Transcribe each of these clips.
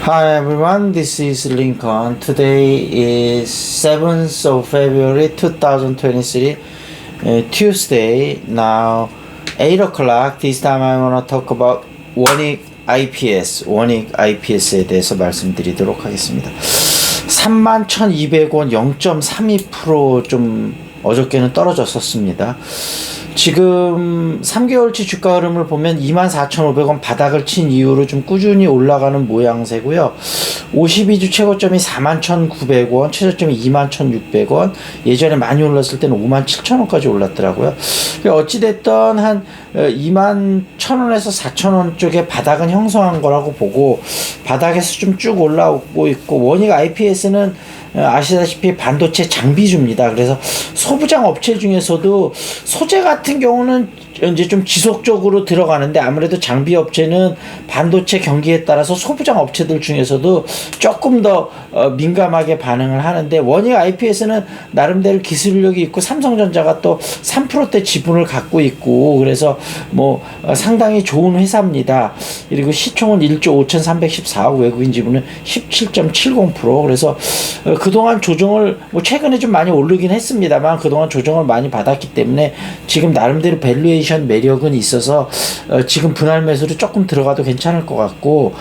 Hi everyone, this is Lincoln. Today is 7th of February 2023, Tuesday. Now 8 o'clock. This time I want to talk about 원익 IPS에 대해서 말씀드리도록 하겠습니다. 31,200원 0.32% 좀 어저께는 떨어졌었습니다. 지금 3개월치 주가 흐름을 보면 24,500원 바닥을 친 이후로 좀 꾸준히 올라가는 모양새고요. 52주 최고점이 41,900원, 최저점이 21,600원, 예전에 많이 올랐을 때는 57,000원까지 올랐더라고요. 어찌됐든 한 21,000원에서 4,000원 쪽에 바닥은 형성한 거라고 보고, 바닥에서 좀 쭉 올라오고 있고, 원익 IPS는 아시다시피 반도체 장비주입니다. 그래서 소부장 업체 중에서도 소재 같은 경우는 이제 좀 지속적으로 들어가는데, 아무래도 장비 업체는 반도체 경기에 따라서 소부장 업체들 중에서도 조금 더 민감하게 반응을 하는데, 원익 IPS는 나름대로 기술력이 있고 삼성전자가 또 3%대 지분을 갖고 있고, 그래서 뭐 상당히 좋은 회사입니다. 그리고 시총은 1조 5,314억, 외국인 지분은 17.70%. 그래서 그동안 조정을 뭐 최근에 좀 많이 오르긴 했습니다만, 그동안 조정을 많이 받았기 때문에 지금 나름대로 밸류에이션 매력은 있어서 지금 분할 매수로 조금 들어가도 괜찮을 것 같고,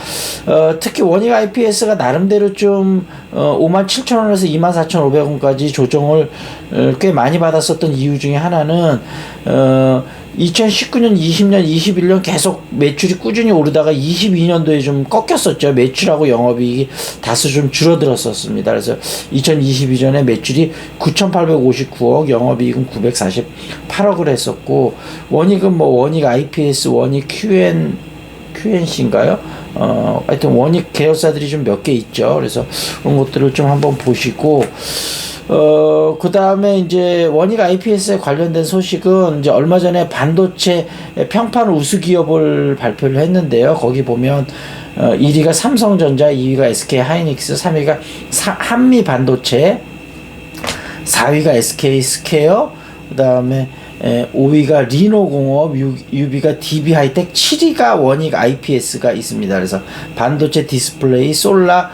특히 원익 IPS가 나름대로 좀 57,000원에서 24,500원까지 조정을 꽤 많이 받았었던 이유 중에 하나는 2019년, 20년, 21년 계속 매출이 꾸준히 오르다가 22년도에 좀 꺾였었죠. 매출하고 영업이익이 다소 좀 줄어들었었습니다. 그래서 2022년에 매출이 9,859억, 영업이익은 948억을 했었고, 원익은 뭐 원익 IPS, 원익 QNC인가요? 하여튼 원익 계열사들이 좀 몇 개 있죠. 그래서 그런 것들을 좀 한번 보시고, 그 다음에 이제 원익 IPS에 관련된 소식은 이제 얼마 전에 반도체 평판 우수 기업을 발표를 했는데요. 거기 보면 1위가 삼성전자, 2위가 SK 하이닉스, 3위가 한미 반도체, 4위가 SK 스퀘어, 그 다음에 5위가 리노공업, 6위가 DB 하이텍, 7위가 원익 IPS가 있습니다. 그래서 반도체 디스플레이, 솔라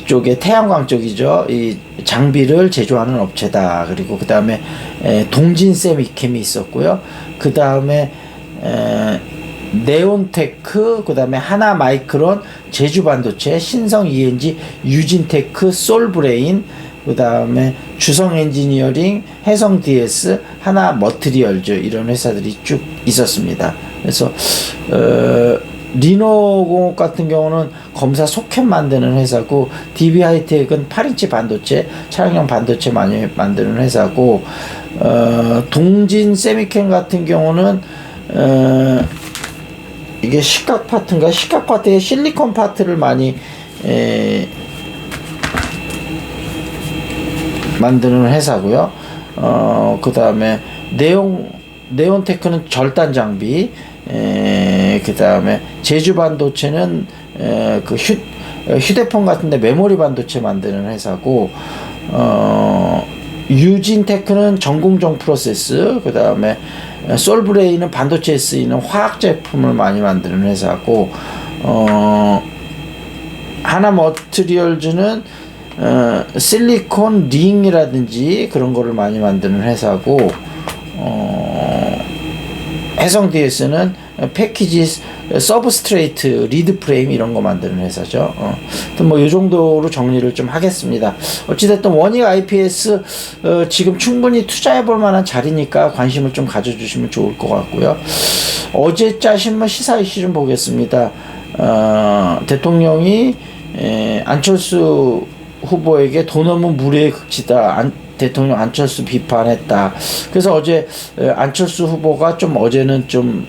쪽에 태양광 쪽이죠. 이 장비를 제조하는 업체다. 그리고 그 다음에 동진 세미캠이 있었고요. 그 다음에 네온테크, 그 다음에 하나마이크론, 제주반도체, 신성 ENG, 유진테크, 솔브레인, 그 다음에 주성엔지니어링, 해성 DS, 하나머트리얼즈, 이런 회사들이 쭉 있었습니다. 그래서 리노공업 같은 경우는 검사 소켓 만드는 회사고, DB하이텍은 8인치 반도체, 차량용 반도체 많이 만드는 회사고, 동진 세미캠 같은 경우는 이게 식각 파트인가? 식각 파트에 실리콘 파트를 많이 만드는 회사고요. 그 다음에 네온테크는 절단 장비, 그 다음에 제주 반도체는 그 휴대폰 같은데 메모리 반도체 만드는 회사고, 유진테크는 전공정 프로세스, 그 다음에 솔브레인은 반도체에 쓰이는 화학 제품을 많이 만드는 회사고, 하나머트리얼즈는 실리콘 링이라든지 그런 거를 많이 만드는 회사고, 해성 DS는 패키지, 서브스트레이트, 리드 프레임 이런 거 만드는 회사죠. 뭐 이 정도로 정리를 좀 하겠습니다. 어찌됐든 원익 IPS 지금 충분히 투자해 볼 만한 자리니까 관심을 좀 가져주시면 좋을 것 같고요. 어제자 신문 시사 이슈 좀 보겠습니다. 대통령이 안철수 후보에게 돈 없는 무례의 극치다, 대통령 안철수 비판했다. 그래서 어제 안철수 후보가 좀 어제는 좀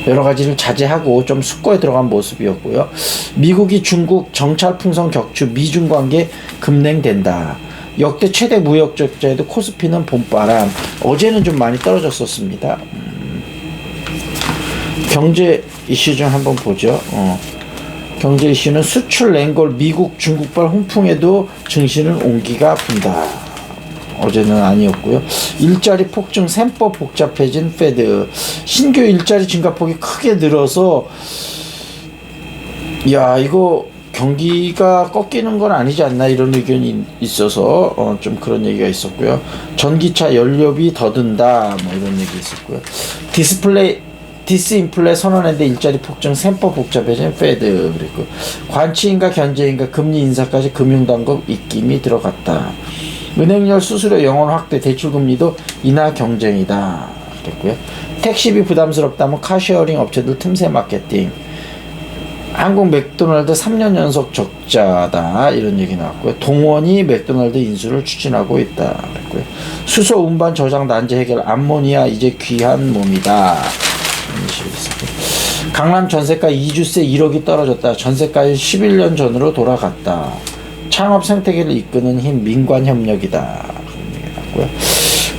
여러 가지를 자제하고 좀 숙고에 들어간 모습이었고요. 미국이 중국 정찰 풍선 격추, 미중 관계 급냉된다. 역대 최대 무역 적자에도 코스피는 봄바람. 어제는 좀 많이 떨어졌었습니다. 경제 이슈 좀 한번 보죠. 경제 이슈는 수출 랭골, 미국 중국발 훈풍에도 증시는 온기가 분다. 어제는 아니었고요. 일자리 폭증, 셈법 복잡해진 페드. 신규 일자리 증가폭이 크게 늘어서 야, 이거 경기가 꺾이는 건 아니지 않나 이런 의견이 있어서 좀 그런 얘기가 있었고요. 전기차 연료비 더 든다 뭐 이런 얘기 있었고요. 디스인플레 선언했는데 일자리 폭증 셈법 복잡해진 페드. 그리고 관치인가 견제인가 금리 인사까지 금융당국 입김이 들어갔다. 은행열 수수료 영원 확대 대출금리도 인하 경쟁이다 그랬고요. 택시비 부담스럽다면 카쉐어링 업체들 틈새 마케팅. 한국 맥도날드 3년 연속 적자다 이런 얘기 나왔고요. 동원이 맥도날드 인수를 추진하고 있다 그랬고요. 수소 운반 저장 난제 해결 암모니아 이제 귀한 몸이다. 강남 전세가 2주세 1억이 떨어졌다. 전세가율 11년 전으로 돌아갔다. 창업 생태계를 이끄는 힘 민관 협력이다. 그런 얘기 나왔고요.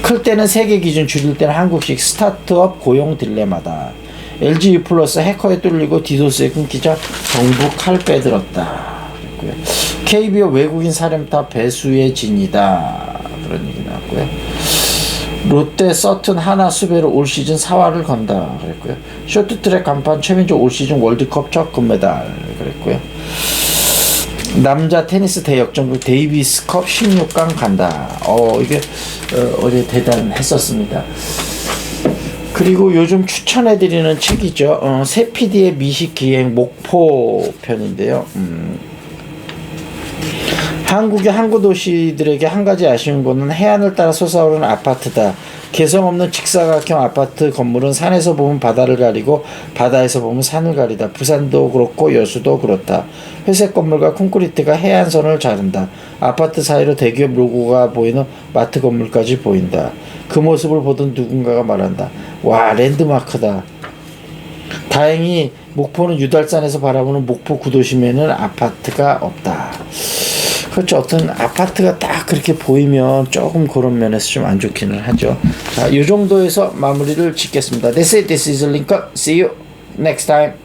클 때는 세계 기준, 줄일 때는 한국식 스타트업 고용 딜레마다. LG U 플러스 해커에 뚫리고 디도스에 끊기자 정부 칼 빼들었다. 그랬고요. KBO 외국인 사령탑 배수의 진이다. 그런 얘기 나왔고요. 롯데 서튼 하나 수배로 올 시즌 4화를 건다. 그랬고요. 쇼트트랙 간판 최민조 올 시즌 월드컵 첫 금메달. 그랬고요. 남자 테니스 대역전국 데이비스컵 16강 간다. 이게 어제 대단했었습니다. 그리고 요즘 추천해드리는 책이죠. 세피디의 미식기행 목포 편인데요. 한국의 항구 도시들에게 한 가지 아쉬운 거는 해안을 따라 솟아오르는 아파트다. 개성 없는 직사각형 아파트 건물은 산에서 보면 바다를 가리고 바다에서 보면 산을 가리다. 부산도 그렇고 여수도 그렇다. 회색 건물과 콘크리트가 해안선을 자른다. 아파트 사이로 대기업 로고가 보이는 마트 건물까지 보인다. 그 모습을 보던 누군가가 말한다. 와, 랜드마크다. 다행히 목포는 유달산에서 바라보는 목포 구도심에는 아파트가 없다. 그렇죠. 어떤 아파트가 딱 그렇게 보이면 조금 그런 면에서 좀 안 좋기는 하죠. 자, 이 정도에서 마무리를 짓겠습니다. This is Lincoln. See you next time.